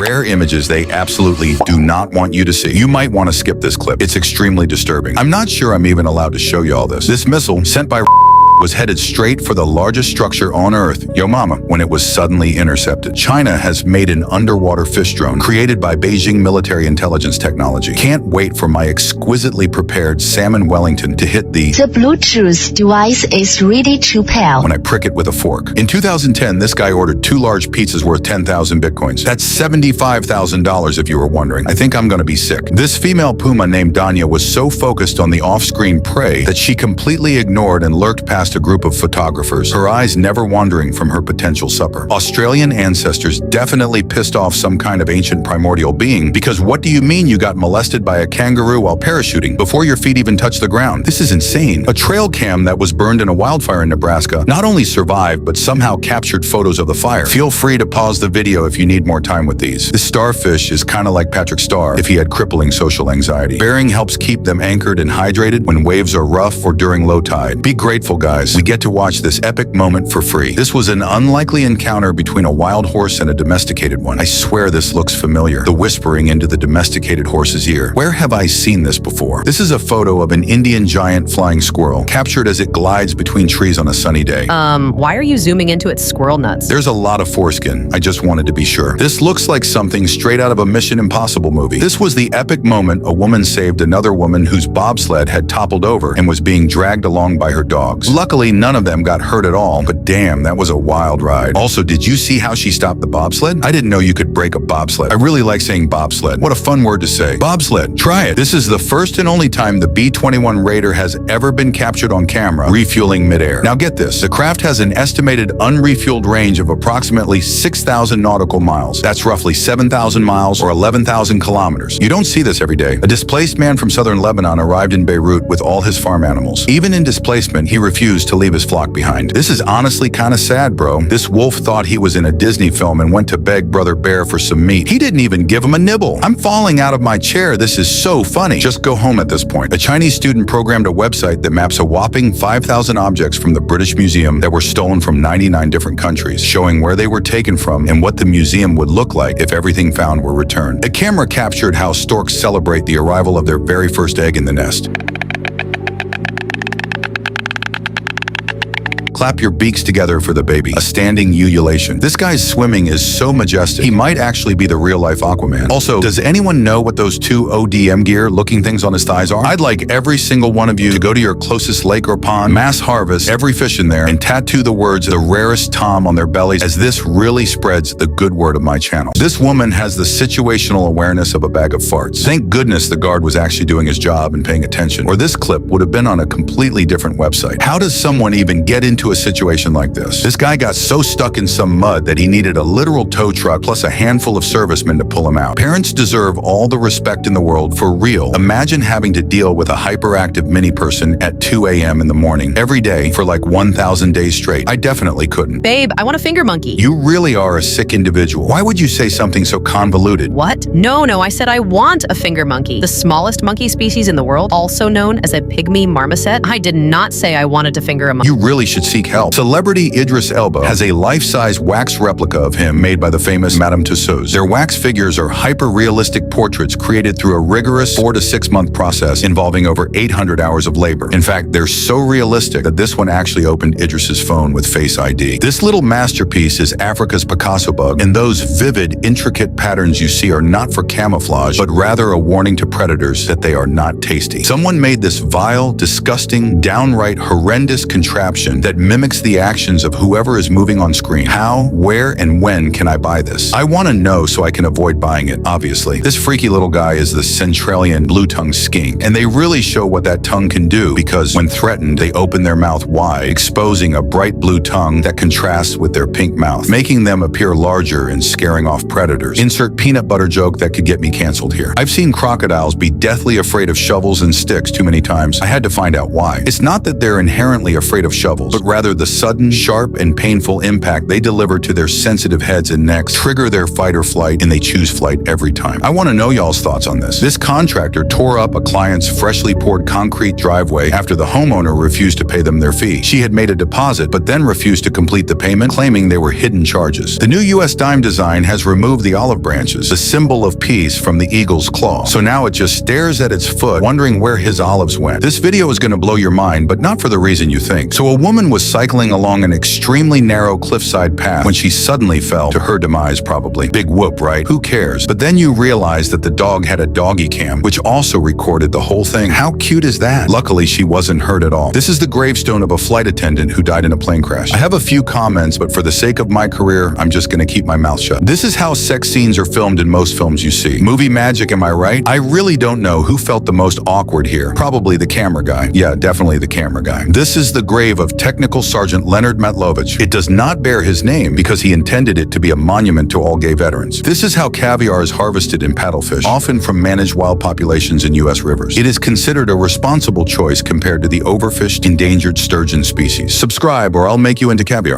Rare images they absolutely do not want you to see. You might want to skip this clip. It's extremely disturbing. I'm not sure I'm even allowed to show you all this. This missile sent by was headed straight for the largest structure on Earth, Yo Mama, when it was suddenly intercepted. China has made an underwater fish drone created by Beijing military intelligence technology. Can't wait for my exquisitely prepared salmon Wellington to hit the Bluetooth device is ready to pair when I prick it with a fork. In 2010, this guy ordered 2 large pizzas worth 10,000 bitcoins. That's $75,000 if you were wondering. I think I'm gonna be sick. This female puma named Danya was so focused on the off-screen prey that she completely ignored and lurked past a group of photographers, her eyes never wandering from her potential supper. Australian ancestors definitely pissed off some kind of ancient primordial being, because what do you mean you got molested by a kangaroo while parachuting before your feet even touched the ground? This is insane. A trail cam that was burned in a wildfire in Nebraska not only survived, but somehow captured photos of the fire. Feel free to pause the video if you need more time with these. This starfish is kind of like Patrick Star if he had crippling social anxiety. Bearing helps keep them anchored and hydrated when waves are rough or during low tide. Be grateful, guys. We get to watch this epic moment for free. This was an unlikely encounter between a wild horse and a domesticated one. I swear this looks familiar. The whispering into the domesticated horse's ear. Where have I seen this before? This is a photo of an Indian giant flying squirrel, captured as it glides between trees on a sunny day. Why are you zooming into its squirrel nuts? There's a lot of foreskin. I just wanted to be sure. This looks like something straight out of a Mission Impossible movie. This was the epic moment a woman saved another woman whose bobsled had toppled over and was being dragged along by her dogs. Luckily, none of them got hurt at all, but damn, that was a wild ride. Also, did you see how she stopped the bobsled? I didn't know you could break a bobsled. I really like saying bobsled. What a fun word to say. Bobsled. Try it. This is the first and only time the B-21 Raider has ever been captured on camera refueling midair. Now get this. The craft has an estimated unrefueled range of approximately 6,000 nautical miles. That's roughly 7,000 miles or 11,000 kilometers. You don't see this every day. A displaced man from southern Lebanon arrived in Beirut with all his farm animals. Even in displacement, he refused to leave his flock behind. This is honestly kind of sad, bro. This wolf thought he was in a Disney film and went to beg Brother Bear for some meat. He didn't even give him a nibble. I'm falling out of my chair. This is so funny. Just go home at this point. A Chinese student programmed a website that maps a whopping 5,000 objects from the British Museum that were stolen from 99 different countries, showing where they were taken from and what the museum would look like if everything found were returned. A camera captured how storks celebrate the arrival of their very first egg in the nest. Clap your beaks together for the baby. A standing ululation. This guy's swimming is so majestic. He might actually be the real-life Aquaman. Also, does anyone know what those 2 ODM gear looking things on his thighs are? I'd like every single one of you to go to your closest lake or pond, mass harvest every fish in there, and tattoo the words "the rarest Tom" on their bellies, as this really spreads the good word of my channel. This woman has the situational awareness of a bag of farts. Thank goodness the guard was actually doing his job and paying attention, or this clip would have been on a completely different website. How does someone even get into a situation like this? This guy got so stuck in some mud that he needed a literal tow truck plus a handful of servicemen to pull him out. Parents deserve all the respect in the world, for real. Imagine having to deal with a hyperactive mini person at 2 a.m. in the morning every day for like 1,000 days straight. I definitely couldn't. Babe, I want a finger monkey. You really are a sick individual. Why would you say something so convoluted? What? No, I said I want a finger monkey. The smallest monkey species in the world, also known as a pygmy marmoset. I did not say I wanted to finger a monkey. You really should seek help. Celebrity Idris Elba has a life-size wax replica of him made by the famous Madame Tussauds. Their wax figures are hyper-realistic portraits created through a rigorous 4 to 6 month process involving over 800 hours of labor. In fact, they're so realistic that this one actually opened Idris's phone with Face ID. This little masterpiece is Africa's Picasso bug, and those vivid, intricate patterns you see are not for camouflage, but rather a warning to predators that they are not tasty. Someone made this vile, disgusting, downright horrendous contraption that mimics the actions of whoever is moving on screen. How, where, and when can I buy this? I want to know so I can avoid buying it, obviously. This freaky little guy is the Centralian blue-tongue skink, and they really show what that tongue can do, because when threatened, they open their mouth wide, exposing a bright blue tongue that contrasts with their pink mouth, making them appear larger and scaring off predators. Insert peanut butter joke that could get me canceled here. I've seen crocodiles be deathly afraid of shovels and sticks too many times. I had to find out why. It's not that they're inherently afraid of shovels, but rather Rather, the sudden, sharp, and painful impact they deliver to their sensitive heads and necks trigger their fight or flight, and they choose flight every time. I want to know y'all's thoughts on this. This contractor tore up a client's freshly poured concrete driveway after the homeowner refused to pay them their fee. She had made a deposit, but then refused to complete the payment, claiming they were hidden charges. The new U.S. dime design has removed the olive branches, the symbol of peace, from the eagle's claw. So now it just stares at its foot, wondering where his olives went. This video is going to blow your mind, but not for the reason you think. So a woman was cycling along an extremely narrow cliffside path when she suddenly fell, to her demise probably. Big whoop, right? Who cares? But then you realize that the dog had a doggy cam, which also recorded the whole thing. How cute is that? Luckily, she wasn't hurt at all. This is the gravestone of a flight attendant who died in a plane crash. I have a few comments, but for the sake of my career, I'm just gonna keep my mouth shut. This is how sex scenes are filmed in most films you see. Movie magic, am I right? I really don't know who felt the most awkward here. Probably the camera guy. Yeah, definitely the camera guy. This is the grave of Technical Sergeant Leonard Matlovich. It does not bear his name because he intended it to be a monument to all gay veterans. This is how caviar is harvested in paddlefish, often from managed wild populations in U.S. rivers. It is considered a responsible choice compared to the overfished, endangered sturgeon species. Subscribe or I'll make you into caviar.